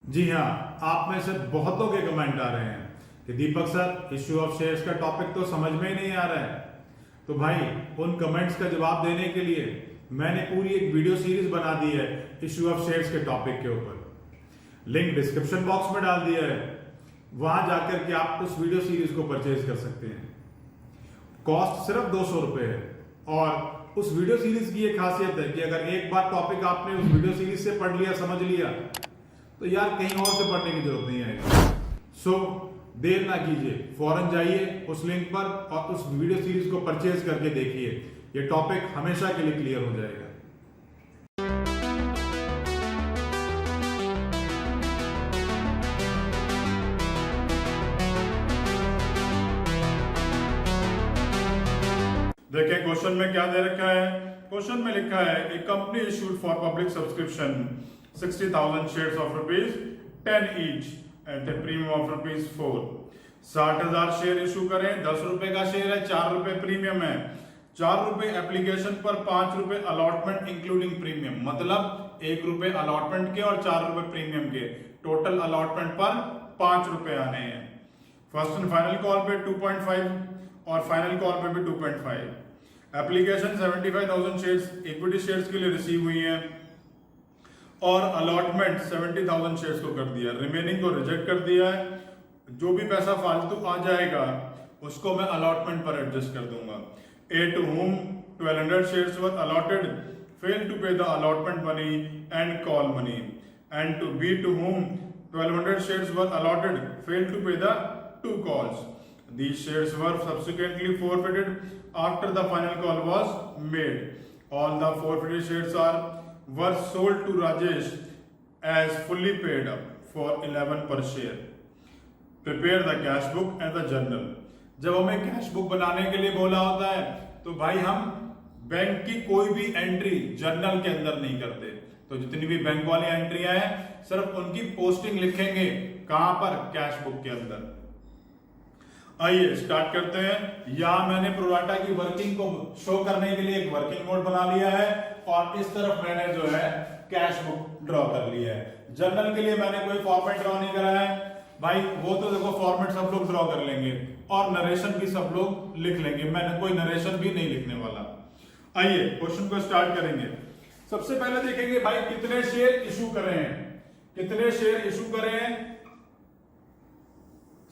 जी हाँ, आप में से बहुतों के कमेंट आ रहे हैं कि दीपक सर इश्यू ऑफ शेयर्स का टॉपिक तो समझ में ही नहीं आ रहा है। तो भाई उन कमेंट्स का जवाब देने के लिए मैंने पूरी एक वीडियो सीरीज बना दी है इश्यू ऑफ शेयर्स के टॉपिक के ऊपर। लिंक डिस्क्रिप्शन बॉक्स में डाल दिया है, वहां जाकर के आप उस वीडियो सीरीज को परचेज कर सकते हैं। कॉस्ट सिर्फ 200 रुपए है। और उस वीडियो सीरीज की एक खासियत है कि अगर एक बार टॉपिक आपने उस वीडियो सीरीज से पढ़ लिया, समझ लिया, तो यार कहीं और से पढ़ने की जरूरत नहीं आएगी। सो देर ना कीजिए, फौरन जाइए उस लिंक पर और उस वीडियो सीरीज को परचेज करके देखिए। ये टॉपिक हमेशा के लिए क्लियर हो जाएगा। देखिए क्वेश्चन में क्या दे रखा है। क्वेश्चन में लिखा है a company issued for public subscription 60,000 shares of ₹10 each at a premium of ₹4। 60,000 share issue करें, 10 रुपए का शेयर है, 4 रुपए प्रीमियम है। 4 रुपए एप्लीकेशन पर, 5 रुपए अलॉटमेंट इंक्लूडिंग प्रीमियम, मतलब 1 रुपए अलॉटमेंट के और 4 रुपए प्रीमियम के, टोटल अलॉटमेंट पर 5 रुपए आने हैं। फर्स्ट एंड फाइनल कॉल पे 2.5 और फाइनल कॉल पे भी 2.5। एप्लीकेशन 75,000 शेयर्स इक्विटी शेयर्स के लिए रिसीव हुई है और अलॉटमेंट 70,000 शेयर्स को कर दिया, रिमेनिंग को रिजेक्ट कर दिया है। जो भी पैसा फालतू आ जाएगा उसको मैं अलॉटमेंट पर एडजस्ट कर दूंगा। A to whom 1200 shares were allotted failed to pay the allotment money and call money, and to B to whom 1200 shares were allotted failed to pay the 2 calls. These shares were subsequently forfeited after the final call was made. All the forfeited shares were sold to Rajesh as fully paid up for 11 per share. Prepare the cash book and the journal. जब हमें cash book बनाने के लिए बोला होता है तो भाई हम बैंक की कोई भी एंट्री जर्नल के अंदर नहीं करते। तो जितनी भी बैंक वाली एंट्रियां हैं सिर्फ उनकी पोस्टिंग लिखेंगे, कहां पर, कैश बुक के अंदर। आइए स्टार्ट करते हैं। यहां मैंने प्रोराटा की वर्किंग को शो करने के लिए एक वर्किंग मोड बना लिया है और इस तरफ मैंने जो है कैश बुक ड्रॉ कर लिया है। जर्नल के लिए मैंने कोई फॉर्मेट ड्रॉ नहीं करा है भाई, वो तो देखो फॉर्मेट सब लोग ड्रॉ कर लेंगे और नरेशन भी सब लोग लिख लेंगे, मैंने कोई नरेशन भी नहीं लिखने वाला। आइए क्वेश्चन को स्टार्ट करेंगे। सबसे पहले देखेंगे भाई कितने शेयर इशू करे हैं। कितने शेयर इशू करे हैं?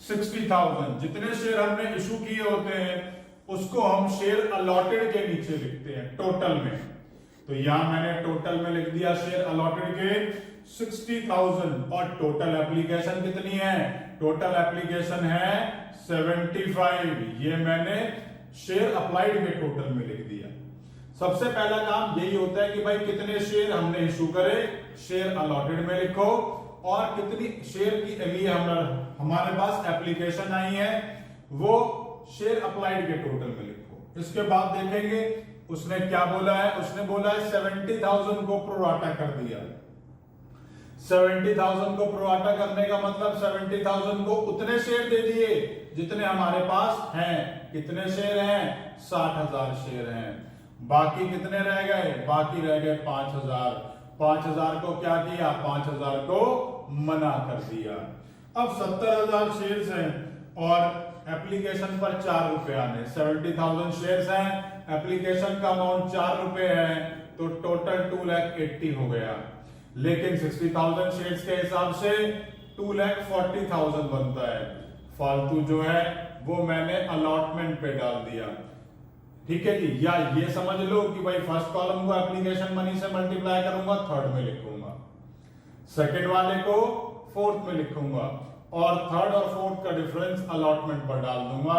60,000। जितने शेयर हमने इशू किए होते हैं उसको हम शेयर अलॉटेड के नीचे लिखते हैं टोटल में। तो यहां मैंने टोटल में लिख दिया शेयर अलॉटेड के 60,000 और टोटल एप्लीकेशन कितनी है? टोटल एप्लीकेशन है 75। ये मैंने शेयर अप्लाइड के टोटल में लिख दिया। सबसे पहला काम यही होता है कि भाई कितने शेयर हमने इशू करे, शेयर अलॉटेड में लिखो, और कितनी शेयर के लिए हमारे पास एप्लीकेशन आई है वो शेयर अप्लाइड के टोटल में लिखो। इसके बाद देखेंगे उसने क्या बोला है। उसने बोला है 70,000 को प्रोराटा कर दिया। 70,000 को प्रोराटा करने का मतलब 70,000 को उतने शेयर दे दिए जितने हमारे पास हैं। कितने शेयर हैं? 60,000 शेयर हैं। बाकी कितने रह गए? बाकी रह गए 5,000। 5,000 को क्या किया? 5,000 को मना कर दिया। अब 70,000 शेयर्स हैं और एप्लीकेशन पर 4 रुपए आने। 70,000 शेयर्स हैं, एप्लीकेशन का अमाउंट 4 रुपए है, तो टोटल 2,80,000 हो गया। लेकिन 60,000 शेयर्स के हिसाब से 2,40,000 बनता है। फालतू जो है वो मैंने अलॉटमेंट पे डाल दिया। ठीक है जी। या ये समझ लो कि भाई फर्स्ट कॉलम को एप्लीकेशन मनी से मल्टीप्लाई करूंगा, थर्ड में लिखूंगा, सेकंड वाले को फोर्थ में लिखूंगा और थर्ड और फोर्थ का डिफरेंस अलॉटमेंट पर डाल दूंगा।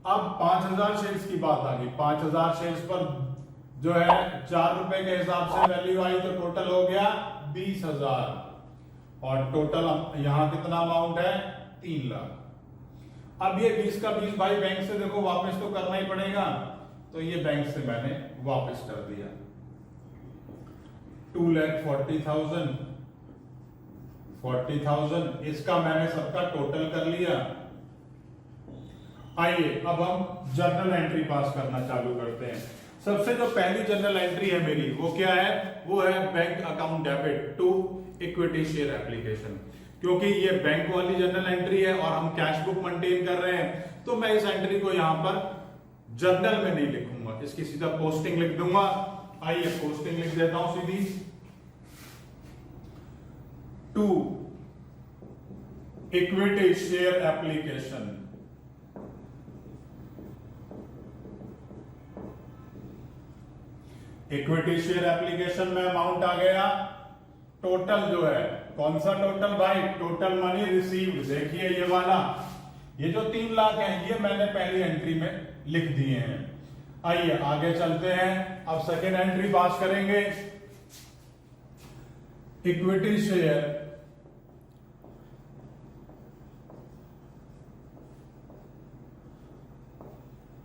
अब 5,000 शेयर्स की बात आ गई। 5,000 शेयर्स पर जो है 4 रुपए के हिसाब से वैल्यू आई, तो टोटल हो गया 20,000 और टोटल यहां कितना अमाउंट है? 3 लाख। अब ये 20 का 20 भाई बैंक से देखो वापस तो करना ही पड़ेगा, तो ये बैंक से मैंने वापस कर दिया। 2,40,000 40,000 इसका मैंने सबका टोटल कर लिया। आइए अब हम जर्नल एंट्री पास करना चालू करते हैं। सबसे जो पहली जर्नल एंट्री है मेरी वो क्या है? वो है bank account debit to equity share application. क्योंकि ये बैंक वाली जर्नल एंट्री है और हम कैश बुक मेंटेन कर रहे हैं, तो मैं इस एंट्री को यहां पर जर्नल में नहीं लिखूंगा, इसकी सीधा पोस्टिंग लिख दूंगा। आइए पोस्टिंग लिख देता हूं सीधी, to equity share application. Equity share application में अमाउंट आ गया टोटल जो है, कौन सा टोटल भाई, टोटल मनी रिसीव्ड। देखिए ये वाला, ये जो 3 लाख है ये मैंने पहली एंट्री में लिख दिए हैं। आइए आगे चलते हैं, अब सेकेंड एंट्री पास करेंगे। Equity share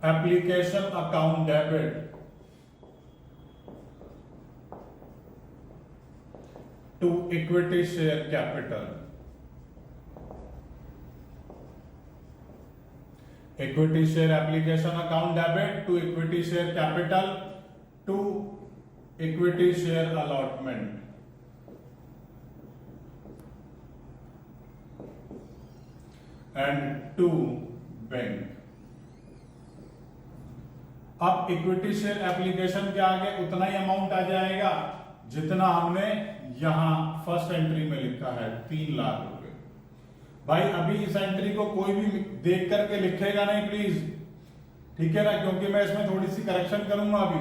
application account debit to equity share capital। equity share application account debit to equity share capital to equity share allotment and to bank। अब इक्विटी शेयर एप्लीकेशन के आगे उतना ही अमाउंट आ जाएगा जितना हमने यहां first entry में लिखा है, 3 लाख रुपए। भाई अभी इस एंट्री को कोई भी देख करके लिखेगा नहीं प्लीज, ठीक है ना, क्योंकि मैं इसमें थोड़ी सी करेक्शन करूंगा अभी।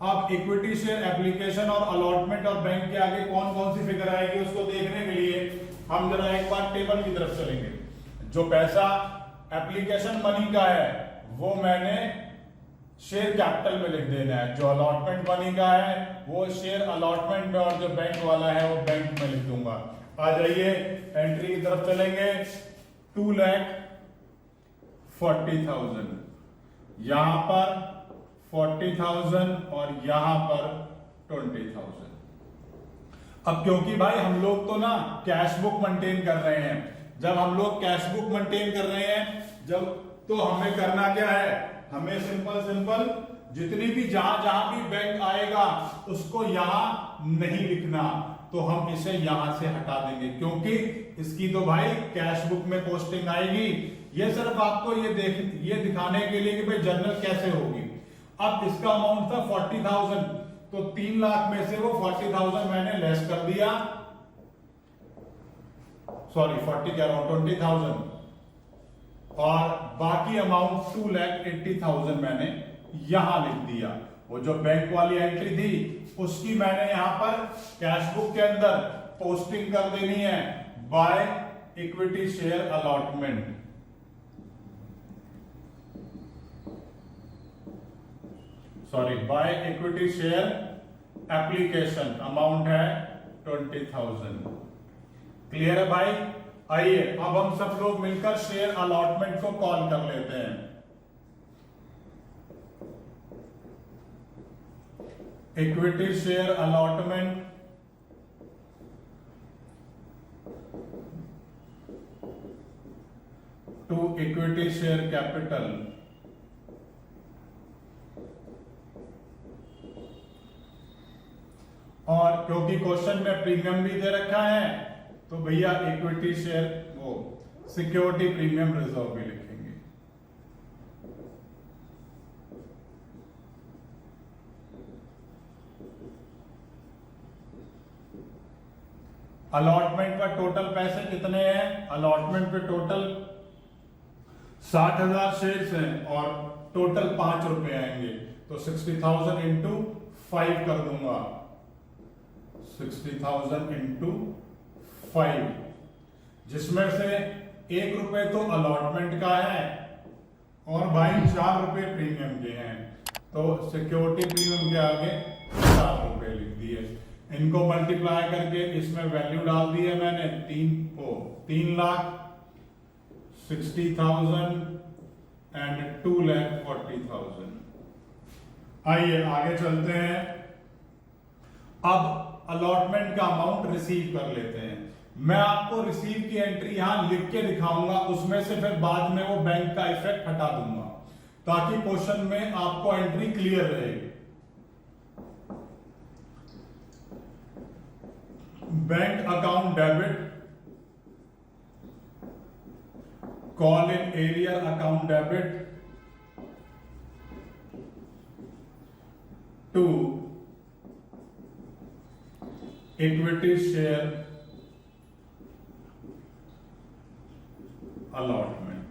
अब इक्विटी शेयर एप्लीकेशन और अलॉटमेंट और बैंक के आगे कौन कौन सी फिगर आएगी उसको देखने के लिए हम जरा एक बार टेबल की तरफ चलेंगे। जो पैसा एप्लीकेशन मनी का है वो मैंने शेयर कैपिटल में लिख देना है, जो अलॉटमेंट मनी का है वो शेयर अलॉटमेंट में, और जो बैंक वाला है वो बैंक में लिख दूंगा। आ जाइए एंट्री की तरफ चलेंगे। 2,40,000 यहां पर 40,000 और यहां पर 20,000। अब क्योंकि भाई हम लोग तो ना कैश बुक मेंटेन कर रहे हैं, जब हम लोग कैश बुक मेंटेन कर रहे हैं जब, तो हमें करना क्या है, हमें सिंपल जितनी भी जहां भी बैंक आएगा उसको यहां नहीं लिखना, तो हम इसे यहां से हटा देंगे क्योंकि इसकी तो भाई कैश बुक में पोस्टिंग आएगी। ये सिर्फ आपको ये दिखाने के लिए कि भाई जर्नल कैसे होगी। अब इसका अमाउंट था 40,000, तो 3 लाख में से वो 40,000 मैंने लेस कर दिया, सॉरी 40 कह रहा हूं 20,000, और बाकी अमाउंट 2,80,000 मैंने यहां लिख दिया। वो जो बैंक वाली एंट्री थी उसकी मैंने यहां पर कैश बुक के अंदर पोस्टिंग कर देनी है by equity share allotment. Sorry by equity share application, amount है 20,000। क्लियर है भाई? आइए अब हम सब लोग मिलकर शेयर अलॉटमेंट को कॉल कर लेते हैं। Equity share allotment to equity share capital और क्योंकि क्वेश्चन में प्रीमियम भी दे रखा है तो भैया इक्विटी शेयर वो सिक्योरिटी प्रीमियम रिजर्व भी लिखेंगे। अलॉटमेंट पर टोटल पैसे कितने हैं? अलॉटमेंट पे टोटल 60,000 शेयर्स हैं और टोटल 5 रुपए आएंगे, तो 60,000 इंटू 5 कर दूंगा, 60,000 इंटू 5, जिसमें से 1 रुपए तो अलॉटमेंट का है और भाई 4 रुपए प्रीमियम के हैं, तो सिक्योरिटी प्रीमियम के आगे 4 रुपए लिख दिए। इनको मल्टीप्लाई करके इसमें वैल्यू डाल दी है मैंने 3,60,000 एंड 2,40,000। आइए आगे चलते हैं। अब अलॉटमेंट का अमाउंट रिसीव कर लेते हैं। मैं आपको रिसीव की एंट्री यहां लिख के दिखाऊंगा, उसमें से फिर बाद में वो बैंक का इफेक्ट हटा दूंगा ताकि क्वेश्चन में आपको एंट्री क्लियर रहेगी। Bank account debit, call in arrear account debit to equity share allotment.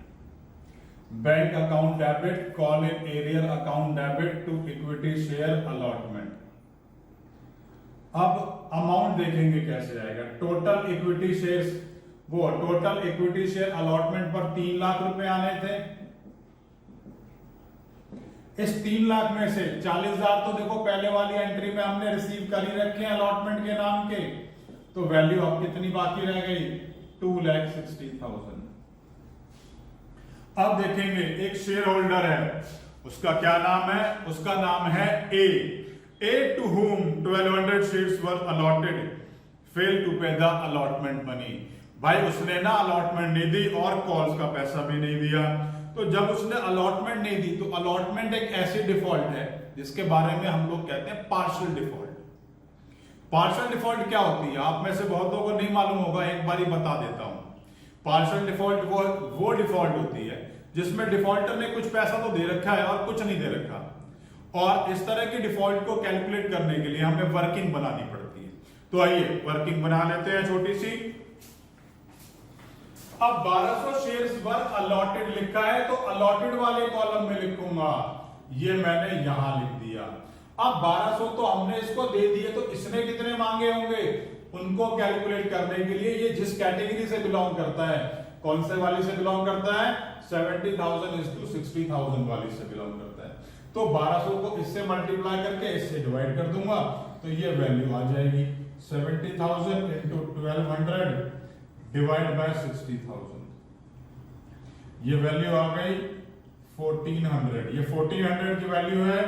Bank account debit, call in arrear account debit to equity share allotment. अब अमाउंट देखेंगे कैसे आएगा। टोटल इक्विटी शेयर्स, वो total equity share allotment पर 3 लाख रुपए आने थे। इस 3 लाख में से 40,000 तो देखो पहले वाली एंट्री में हमने रिसीव कर ही रखे हैं अलॉटमेंट के नाम के, तो वैल्यू अब कितनी बाकी रह गई, 2,60,000। अब देखेंगे एक शेयर होल्डर है, उसका क्या नाम है, उसका नाम है A to whom 1200 shares were allotted failed to pay the allotment money. भाई उसने ना अलॉटमेंट नहीं दी और कॉल्स का पैसा भी नहीं दिया। तो जब उसने अलॉटमेंट नहीं दी, तो अलॉटमेंट एक ऐसी डिफॉल्ट है जिसके बारे में हम लोग कहते हैं पार्शियल डिफॉल्ट। पार्शियल डिफॉल्ट क्या होती है, आप में से बहुतों को नहीं मालूम होगा, एक बारी बता देता हूं। पार्शियल डिफॉल्ट वो डिफॉल्ट होती है जिसमें डिफॉल्टर ने कुछ पैसा तो दे रखा है और कुछ नहीं दे रखा, और इस तरह की डिफॉल्ट को कैलकुलेट करने के लिए हमें वर्किंग बनानी पड़ती है। तो आइए वर्किंग बना लेते हैं छोटी सी। अब 1200 शेयर्स पर अलॉटेड लिखा है, तो अलॉटेड वाले कॉलम में लिखूंगा, ये मैंने यहां लिख दिया। अब 1200 तो हमने इसको दे दिए, तो इसने कितने मांगे होंगे, उनको कैलकुलेट करने के लिए ये जिस कैटेगरी से बिलोंग करता है, कौन से वाली से बिलोंग करता है, 70,000 * 60,000 वाली से बिलोंग करता है। तो 1200 को इससे मल्टीप्लाई करके इससे डिवाइड कर दूंगा, तो ये वैल्यू आ जाएगी 70,000 × 1200 डिवाइड बाय 60,000। ये वैल्यू आ गई 1400। ये 1400 की वैल्यू है,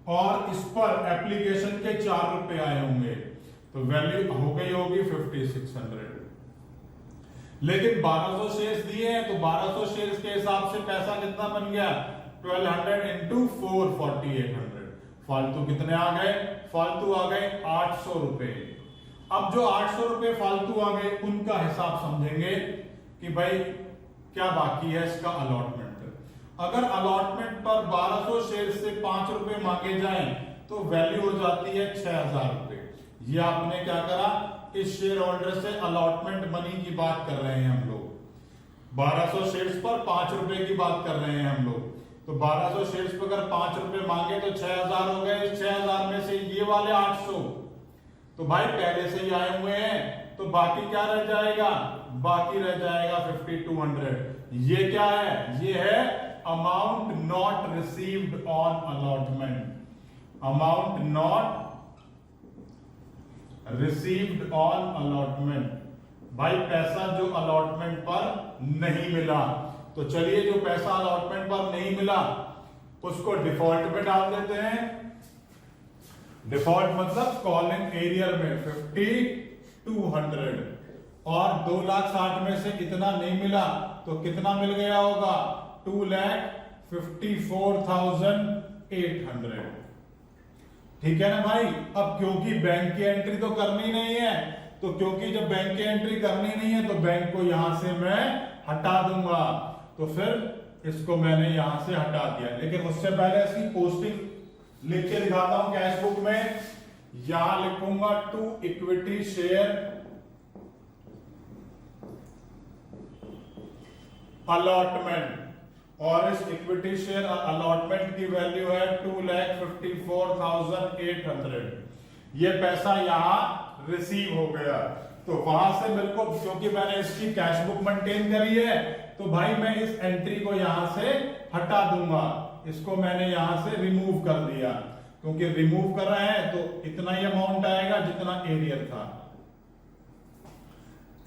और इस पर एप्लीकेशन के 4 रुपए आए होंगे, तो वैल्यू हो गई होगी 5600। लेकिन 1200 शेयर्स दिए हैं, तो 1200 शेयर्स के हिसाब से पैसा कितना बन गया, 1200 × 4 4800। फालतू कितने आ गए, फालतू आ गए 800 रुपए। अब जो 800 रुपए फालतू आ गए, उनका हिसाब समझेंगे कि भाई क्या बाकी है इसका अलॉटमेंट। अगर अलॉटमेंट पर 1200 शेयर से 5 रुपए मांगे जाएं, तो वैल्यू हो जाती है 6,000 रुपए। ये आपने क्या करा, इस शेयर होल्डर से अलॉटमेंट मनी की बात कर रहे हैं हम लोग। 1200 शेयर्स पर 5 रुपए की बात कर रहे हैं हम लोग, तो 1200 शेयर्स पर अगर 5 रुपए मांगे तो 6,000 हो गए। इस 6,000 में से ये वाले 800 तो भाई पहले से ही आए हुए हैं, तो बाकी क्या रह जाएगा, बाकी रह जाएगा 5200। ये क्या है, ये है amount not received on allotment. Amount not received on allotment, भाई पैसा जो अलॉटमेंट पर नहीं मिला। तो चलिए जो पैसा अलॉटमेंट पर नहीं मिला उसको डिफॉल्ट में डाल देते हैं। डिफॉल्ट मतलब कॉलिंग एरियर में 5200, और 2,60,000 में से इतना नहीं मिला तो कितना मिल गया होगा, 2,54,800। ठीक है ना भाई। अब क्योंकि बैंक की एंट्री तो करनी नहीं है, तो क्योंकि जब बैंक की एंट्री करनी नहीं है तो बैंक को यहां से मैं हटा दूंगा, तो फिर इसको मैंने यहां से हटा दिया। लेकिन उससे पहले इसकी पोस्टिंग लिख के दिखाता हूं कैश बुक में। यहां लिखूंगा टू इक्विटी शेयर अलॉटमेंट, और इस इक्विटी शेयर अलॉटमेंट की वैल्यू है 2,54,800। ये पैसा यहां रिसीव हो गया, तो वहां से मेरे को, क्योंकि मैंने इसकी कैश बुक मेंटेन करी है, तो भाई मैं इस एंट्री को यहां से हटा दूंगा। इसको मैंने यहां से रिमूव कर दिया, क्योंकि रिमूव कर रहे हैं तो इतना ही अमाउंट आएगा जितना एरियर था।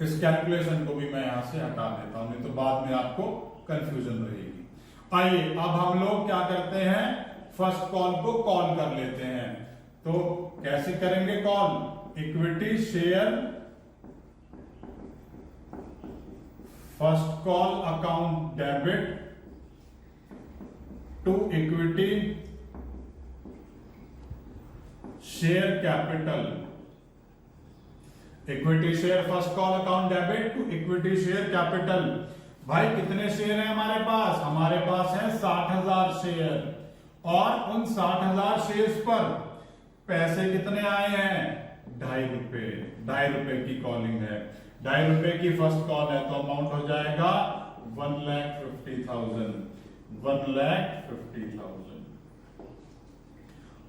इस कैलकुलेशन को भी मैं यहां से हटा देता हूं, नहीं तो बाद में आपको कंफ्यूजन रहेगी। आइए अब हम लोग क्या करते हैं, फर्स्ट कॉल को कॉल कर लेते हैं। तो कैसे करेंगे call, equity share first call account debit to equity share capital equity share first call account debit to equity share capital. भाई कितने शेयर हैं हमारे पास? हमारे पास है 60,000 शेयर, और उन 60,000 शेयर्स पर पैसे कितने आए हैं? 2.5 रुपए। 2.5 रुपए की कॉलिंग है, 2.5 रुपए की फर्स्ट कॉल है, तो अमाउंट हो जाएगा 1,50,000। 1,50,000।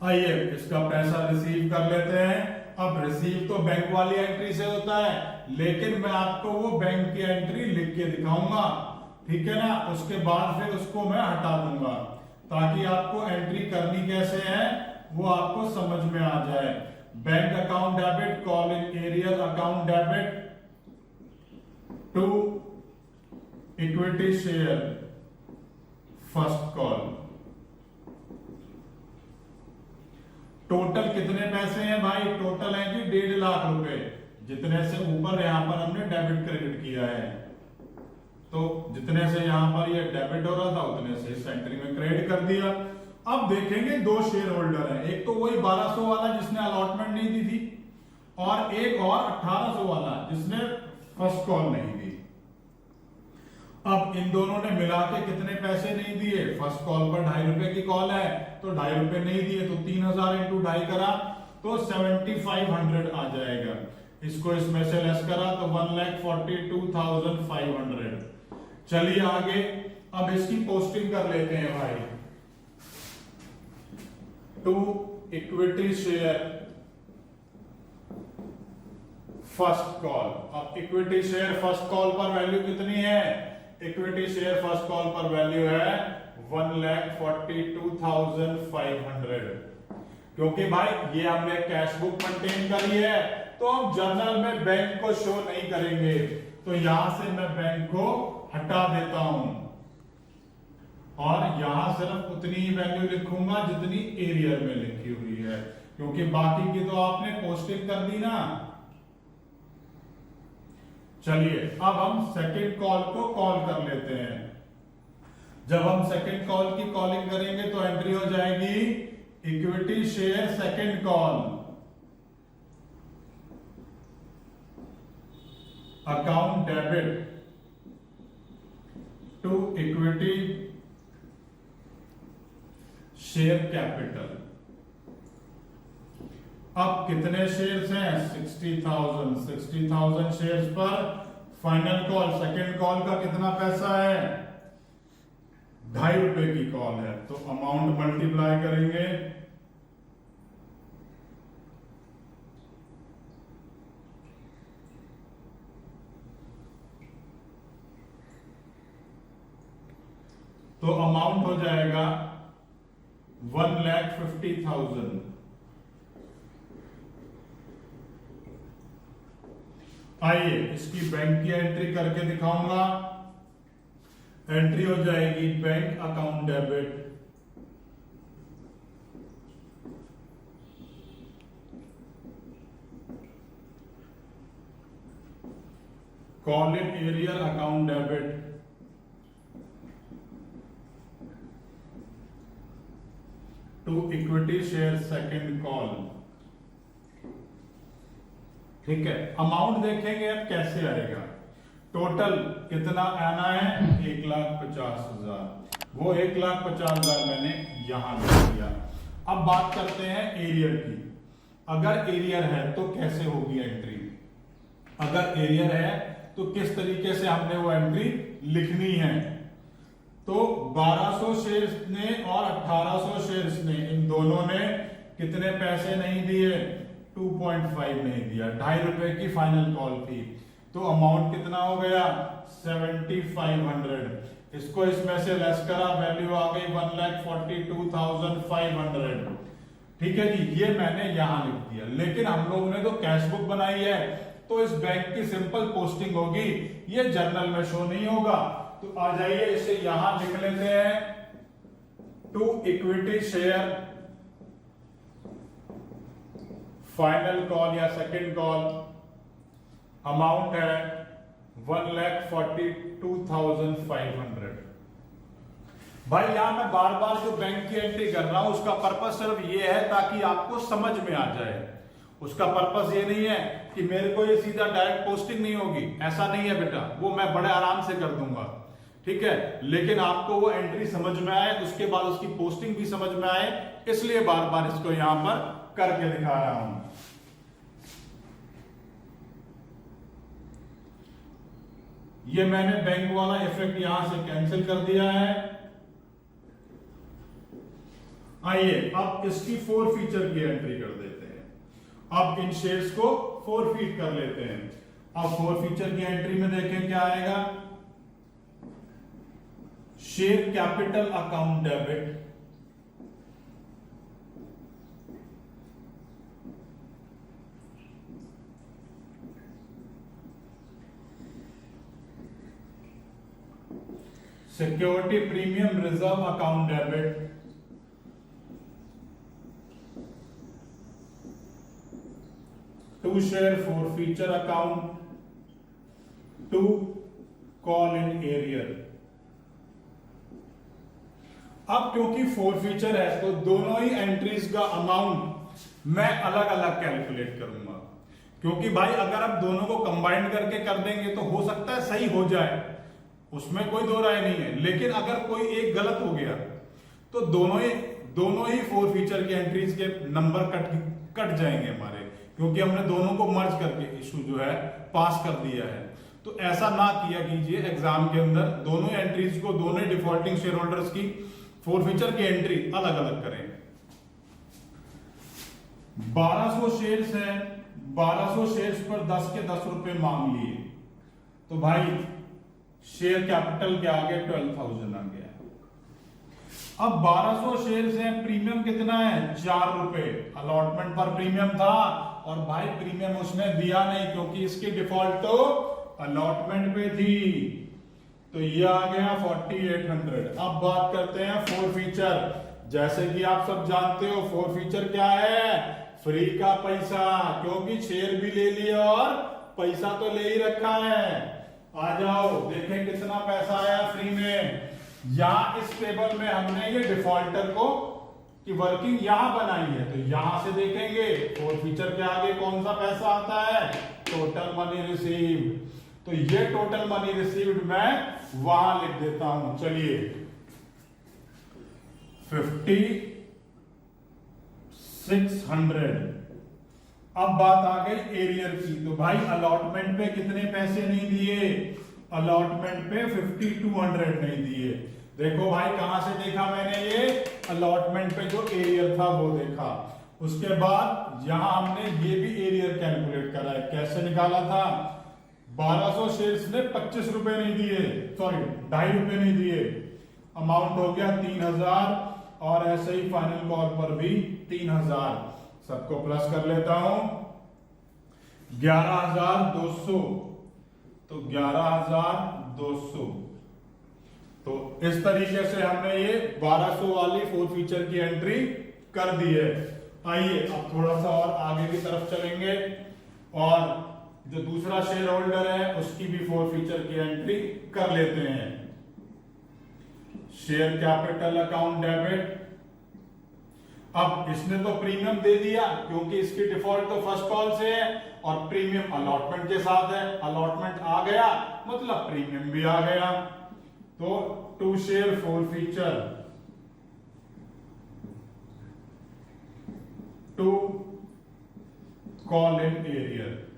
आइए इसका पैसा रिसीव कर लेते हैं। अब रिसीव तो बैंक वाली एंट्री से होता है, लेकिन मैं आपको वो बैंक की एंट्री लिख के दिखाऊंगा, ठीक है ना। उसके बाद फिर उसको मैं हटा दूंगा, ताकि आपको एंट्री करनी कैसे है वो आपको समझ में आ जाए। Bank account debit, call in arrear account debit to equity share first call. Total कितने पैसे हैं भाई? टोटल है जी 1.5 लाख रुपए, जितने से ऊपर यहां पर हमने डेबिट क्रेडिट किया है, तो जितने से यहां पर ये डेबिट हो रहा था उतने से इस एंट्री में क्रेडिट कर दिया। अब देखेंगे दो शेयर होल्डर हैं, एक तो वही 1200 वाला जिसने अलॉटमेंट नहीं दी थी, और एक और 1800 वाला जिसने फर्स्ट कॉल नहीं दी। अब इन दोनों ने मिला के कितने पैसे नहीं दिए? फर्स्ट कॉल पर 2.5 रुपए की कॉल है, तो 2.5 रुपए नहीं दिए, तो 3,000 इंटू 2.5 करा तो 7,500 आ जाएगा। इसको इसमें से लेस करा तो 1,42,500। चलिए आगे, अब इसकी पोस्टिंग कर लेते हैं भाई। To equity share first call. अब इक्विटी शेयर फर्स्ट कॉल पर वैल्यू कितनी है? इक्विटी शेयर फर्स्ट कॉल पर वैल्यू है 1,42,500। क्योंकि भाई ये हमने कैश बुक मेंटेन करी है, तो हम जर्नल में बैंक को शो नहीं करेंगे, तो यहां से मैं बैंक को हटा देता हूं, और यहां सिर्फ उतनी ही वैल्यू लिखूंगा जितनी एरियर में लिखी हुई है, क्योंकि बाकी की तो आपने पोस्टिंग कर दी ना। चलिए अब हम सेकंड कॉल को कॉल कर लेते हैं। जब हम सेकंड कॉल की कॉलिंग करेंगे तो एंट्री हो जाएगी equity share second call account debit to equity share capital. अब कितने शेयर्स हैं? 60,000। 60,000 शेयर्स पर फाइनल कॉल सेकंड कॉल का कितना पैसा है? 2.5 रुपए की कॉल है, तो अमाउंट मल्टीप्लाई करेंगे तो अमाउंट हो जाएगा 1,50,000। आइए इसकी बैंक की एंट्री करके दिखाऊंगा। एंट्री हो जाएगी bank account debit call in arrear account debit to equity share second call. ठीक है, अमाउंट देखेंगे अब कैसे आएगा। टोटल कितना आना है? 1,50,000। वो 1,50,000 मैंने यहां लिख दिया। अब बात करते हैं एरियर की। अगर एरियर है तो कैसे होगी एंट्री? अगर एरियर है तो किस तरीके से हमने वो एंट्री लिखनी है? तो 1200 शेयर्स ने और 1800 शेयर्स ने, इन दोनों ने कितने पैसे नहीं दिए? 2.5 नहीं दिया। 2.5 रुपए की फाइनल कॉल थी, तो अमाउंट कितना हो गया? 7,500। इसको इसमें से लेस करा, वैल्यू आ गई 1,42,500। ठीक है जी, ये मैंने यहां लिख दिया। लेकिन हम लोगों ने तो कैश बुक बनाई है, तो इस बैंक की सिंपल पोस्टिंग होगी, ये जर्नल में शो नहीं होगा। तो आ जाइए इसे यहां लिख लेते हैं। To equity share final call या सेकंड कॉल, अमाउंट है 1,42,500। भाई यहां मैं बार बार जो बैंक की एंट्री कर रहा हूं उसका पर्पस सिर्फ ये है ताकि आपको समझ में आ जाए। उसका पर्पस ये नहीं है कि मेरे को ये सीधा डायरेक्ट पोस्टिंग नहीं होगी, ऐसा नहीं है बेटा, वो मैं बड़े आराम से कर दूंगा, ठीक है। लेकिन आपको वो एंट्री समझ में आए, उसके बाद उसकी पोस्टिंग भी समझ में आए, इसलिए बार बार इसको यहां पर करके दिखा रहा हूं। ये मैंने बैंक वाला इफेक्ट यहां से कैंसिल कर दिया है। आइए अब इसकी फोर फीचर की एंट्री कर देते हैं। अब इन शेयर्स को फोर फीट कर लेते हैं। अब फोर फीचर की एंट्री में देखें क्या आएगा। Share capital account debit, security premium reserve account debit, to share forfeiture account, to call in arrear. अब क्योंकि forfeiture है तो दोनों ही एंट्रीज का अमाउंट मैं अलग अलग कैलकुलेट करूंगा, क्योंकि भाई अगर आप दोनों को कंबाइन करके कर देंगे तो हो सकता है सही हो जाए, उसमें कोई दो राय नहीं है। लेकिन अगर कोई एक गलत हो गया तो दोनों ही forfeiture की एंट्रीज के नंबर कट जाएंगे हमारे, क्योंकि हमने दोनों को मर्ज करके इशू जो है पास कर दिया है। तो ऐसा ना किया कीजिए एग्जाम के अंदर, दोनों एंट्रीज को, दोनों डिफॉल्टिंग शेयर होल्डर्स की फोरफीचर की एंट्री अलग अलग करें। 1200 शेयर्स हैं, 1200 शेयर्स पर 10 के 10 रुपए मांग लिए, तो भाई शेयर कैपिटल के आगे 12,000 आ गया। अब 1200 शेयर्स हैं, प्रीमियम कितना है 4 रुपए, अलॉटमेंट पर प्रीमियम था और भाई प्रीमियम उसने दिया नहीं क्योंकि इसकी डिफॉल्ट तो अलॉटमेंट पे थी, तो ये आ गया 4800। अब बात करते हैं फोरफीचर। जैसे कि आप सब जानते हो फोरफीचर क्या है, फ्री का पैसा, क्योंकि शेयर भी ले लिया और पैसा तो ले ही रखा है। आ जाओ देखें कितना पैसा आया फ्री में। यहां इस टेबल में हमने ये डिफॉल्टर को की वर्किंग यहां बनाई है, तो यहां से देखेंगे फोरफीचर के आगे कौन सा पैसा आता है, टोटल मनी रिसीव्ड। तो ये टोटल मनी रिसीव्ड मैं वहां लिख देता हूं। चलिए 5600। अब बात आ गई एरियर की, तो भाई अलॉटमेंट पे कितने पैसे नहीं दिए, अलॉटमेंट पे 5200 नहीं दिए। देखो भाई कहां से देखा मैंने, ये अलॉटमेंट पे जो एरियर था वो देखा। उसके बाद यहां हमने ये भी एरियर कैलकुलेट करा है। कैसे निकाला था, 1200 शेयर्स ने 25 रुपए नहीं दिए, सॉरी 2.5 रुपए नहीं दिए, अमाउंट हो गया 3000, और ऐसे ही फाइनल कॉल पर भी 3000, सबको प्लस कर लेता हूं 11200, तो 11200। तो इस तरीके से हमने ये 1200 वाली फोरफीचर की एंट्री कर दी है। आइए अब थोड़ा सा और आगे की तरफ चलेंगे और जो दूसरा शेयर होल्डर है उसकी भी फोरफीचर की एंट्री कर लेते हैं। Share capital account debit. अब इसने तो प्रीमियम दे दिया क्योंकि इसकी डिफॉल्ट तो फर्स्ट कॉल से है और प्रीमियम अलॉटमेंट के साथ है, अलॉटमेंट आ गया मतलब प्रीमियम भी आ गया। तो to share forfeiture, to call in arrear.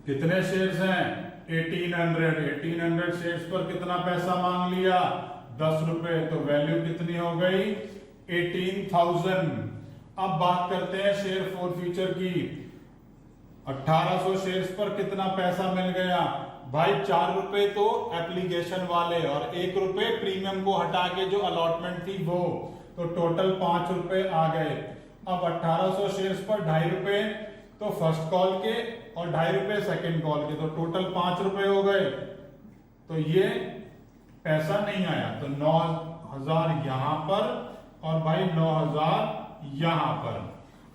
कितने शेयर्स हैं 1800 शेयर्स पर कितना पैसा मांग लिया 10 रुपए, तो वैल्यू कितनी हो गई 18,000। अब बात करते हैं शेयर फोरफीचर की। 1800 शेयर्स पर कितना पैसा मिल गया भाई, 4 रुपए तो एप्लीकेशन वाले और 1 रुपए प्रीमियम को हटा के जो अलॉटमेंट थी वो, तो टोटल 5 रुपए आ गए। अब 1800 शेयर्स पर 2.5 रुपए तो फर्स्ट कॉल के और 2.5 रुपए सेकेंड कॉल के, तो टोटल 5 रुपए हो गए। तो ये पैसा नहीं आया, तो 9000 यहां पर और भाई 9000 यहां पर।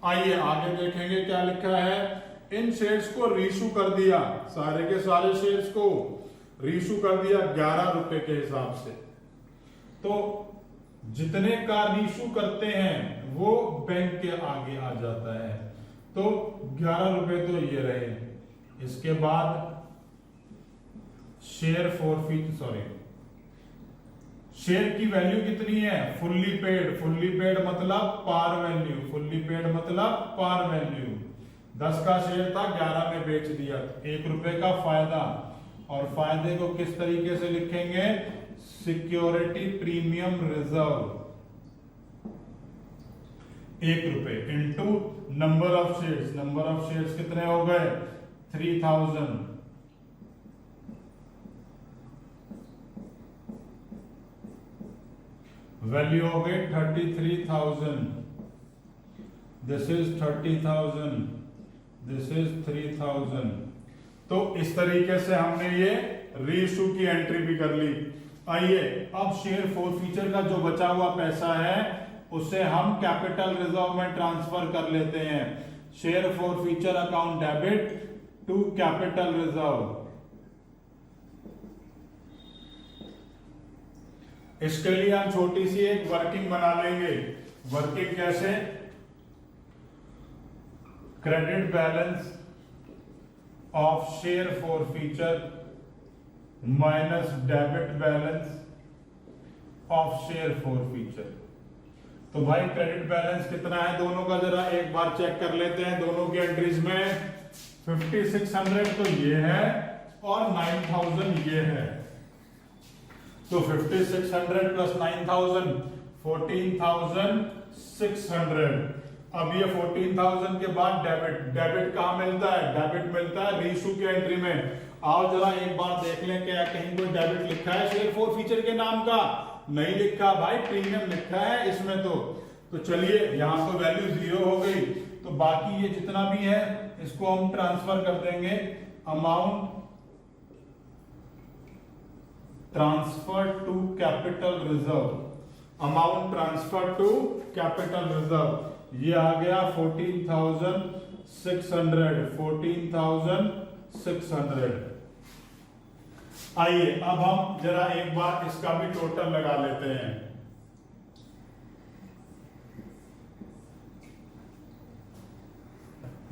आइए आगे देखेंगे क्या लिखा है। इन शेयर्स को रीशू कर दिया, सारे के सारे शेयर्स को रीशू कर दिया 11 रुपए के हिसाब से। तो जितने का रीशू करते हैं वो बैंक के आगे आ जाता है। तो 11 रुपए तो ये रहे। इसके बाद शेयर की वैल्यू कितनी है? फुल्ली पेड मतलब पार वैल्यू 10 का शेयर था, 11 में बेच दिया, 1 रुपए का फायदा। और फायदे को किस तरीके से लिखेंगे? सिक्योरिटी प्रीमियम रिजर्व 1 रुपए इंटू नंबर ऑफ शेयर्स कितने हो गए? 3000। वैल्यू हो गई 33,000। This is 30,000, this is 3,000। तो इस तरीके से हमने ये रीइश्यू की एंट्री भी कर ली। आइए अब शेयर फॉरफीचर का जो बचा हुआ पैसा है उसे हम कैपिटल रिजर्व में ट्रांसफर कर लेते हैं। Share forfeiture account debit to capital reserve. इसके लिए हम छोटी सी एक वर्किंग बना लेंगे। वर्किंग कैसे? Credit balance of share forfeiture minus debit balance of share forfeiture. तो भाई क्रेडिट बैलेंस कितना है दोनों का जरा एक बार चेक कर लेते हैं। दोनों की एंट्रीज में 5600 तो ये है और 9000 ये है। तो 5600 प्लस 9000 14,600। अब ये 14,000 के बाद डेबिट कहां मिलता है? डेबिट मिलता है रीइश्यू की एंट्री में। आओ जरा एक बार देख लें क्या कहीं कोई डेबिट लिखा है शेयर फॉरफीचर के नाम का? नहीं लिखा भाई, प्रीमियम लिखा है इसमें। तो चलिए यहां तो वैल्यू 0 हो गई। तो बाकी ये जितना भी है इसको हम ट्रांसफर कर देंगे। Amount transfer to capital reserve, amount transfer to capital reserve ये आ गया 14,600। आइए अब हम जरा एक बार इसका भी टोटल लगा लेते हैं।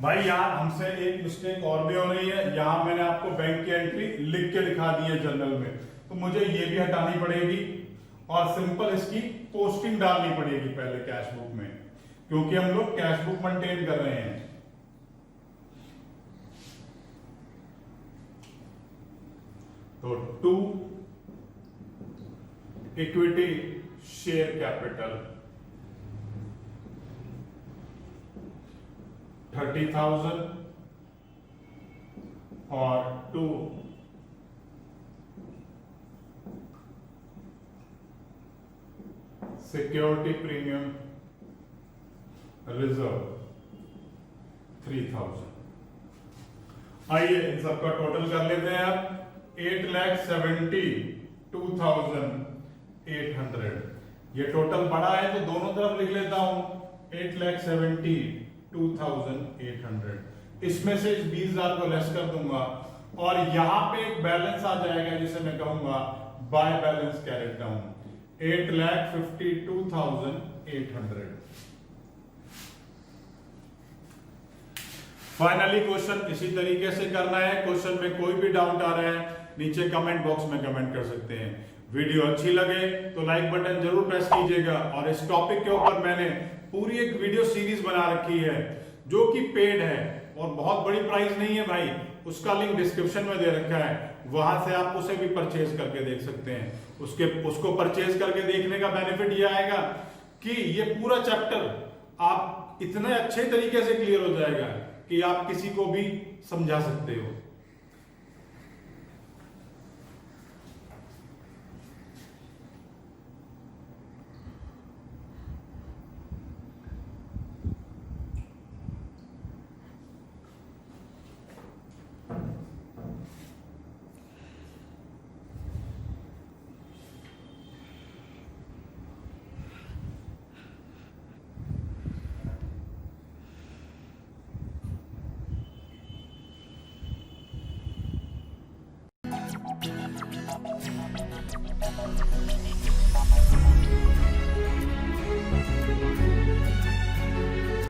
भाई यहां हमसे एक मिस्टेक और भी हो रही है। यहां मैंने आपको बैंक की एंट्री लिख के दिखा दी है जनरल में, तो मुझे ये भी हटानी पड़ेगी और सिंपल इसकी पोस्टिंग डालनी पड़ेगी पहले कैश बुक में, क्योंकि हम लोग कैश बुक मेंटेन कर रहे हैं। तो टू इक्विटी शेयर कैपिटल 30,000 और टू सिक्योरिटी प्रीमियम रिजर्व 3,000। आइए इन सबका टोटल कर लेते हैं अब। 8,72,800 ये टोटल बड़ा है तो दोनों तरफ लिख लेता हूं 8,72,800। इसमें से 20,000 को लेस कर दूंगा और यहां पे एक बैलेंस आ जाएगा जिसे मैं कहूंगा by balance carried down 8,52,800। Finally question इसी तरीके से करना है। क्वेश्चन में कोई भी डाउट आ रहा है नीचे कमेंट बॉक्स में कमेंट कर सकते हैं। वीडियो अच्छी लगे तो लाइक बटन जरूर प्रेस कीजिएगा। और इस टॉपिक के ऊपर मैंने पूरी एक वीडियो सीरीज बना रखी है जो कि पेड है और बहुत बड़ी प्राइस नहीं है भाई। उसका लिंक डिस्क्रिप्शन में दे रखा है, वहां से आप उसे भी परचेज करके देख सकते हैं। उसको परचेज करके देखने का बेनिफिट ये आएगा कि ये पूरा चैप्टर आप इतने अच्छे तरीके से क्लियर हो जाएगा कि आप किसी को भी समझा सकते हो।